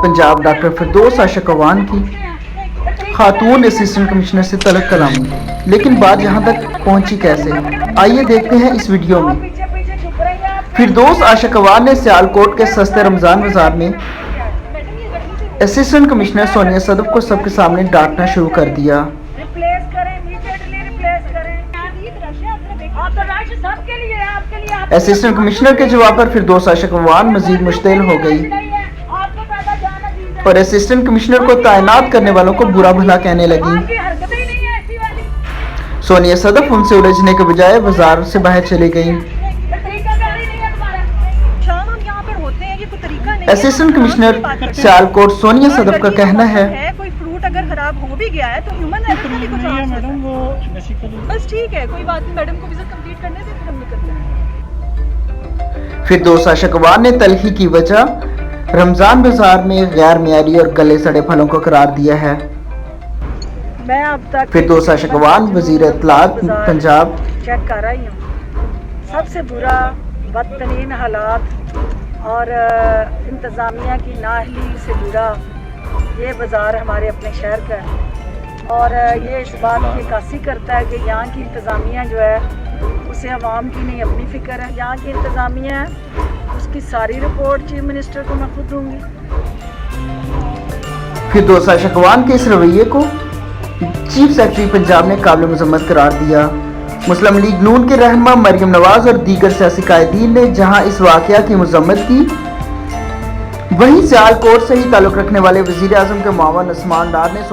Punjab doctor फिरदौस आशा कवान की खातून assistant commissioner से तलब कलामी, लेकिन बात यहाँ तक पहुँची कैसे, आइए देखते हैं इस वीडियो में। फिरदौस आशा कवान ने सियालकोट के सस्ते रमज़ान बाजार में असिस्टेंट कमिश्नर सोनिया सदफ को सबके सामने डांटना शुरू कर दिया। असिस्टेंट कमिश्नर के जवाब पर फिरदौस आशा कवान मजीद मुश्तिल हो गई और असिस्टेंट कमिश्नर को तैनात करने वालों को बुरा भला कहने लगी। सोनिया सदफ उनसे उलझने के बजाय बाजार से बाहर चली गई। असिस्टेंट कमिश्नर सियालकोट सोनिया सदफ का कहना है कोई फ्रूट अगर खराब हो भी गया है तो ह्यूमन एरर को मैडम, वो बस ठीक है, कोई बात नहीं, मैडम को विजिट कंप्लीट करने से फिर हम निकलते हैं। फिरदौस आशा कवान ने तलखी की वजह रमजान बाजार में गैर मियारी और गले सड़े फलों को करार दिया है। मैं अब तक फिरदौस आशा कवान वजीर इत्तलात पंजाब चेक कर रही हूँ। सबसे बुरा बदतरीन हालात और इंतज़ामिया की नाअहली से जुड़ा ये बाज़ार हमारे अपने शहर का है और ये इस बात की अक्कासी करता है कि यहाँ की इंतज़ामिया जो है उसे अवाम की नहीं अपनी फ़िक्र है। यहाँ की इंतज़ामिया है उसकी सारी रिपोर्ट चीफ मिनिस्टर को मैं खुद दूँगी। फिरदौस आशा कवान के इस रवैये को चीफ सेक्रेटरी पंजाब ने काबिल मजम्मत करार दिया। मुस्लिम लीग नून के रहनुमा मरियम नवाज और दीगर सियासी कायदीन ने जहां इस वाकया की मजम्मत की, वहीं सियालकोट से ही ताल्लुक रखने वाले वजीर आजम के मुआवन उस्मान डार ने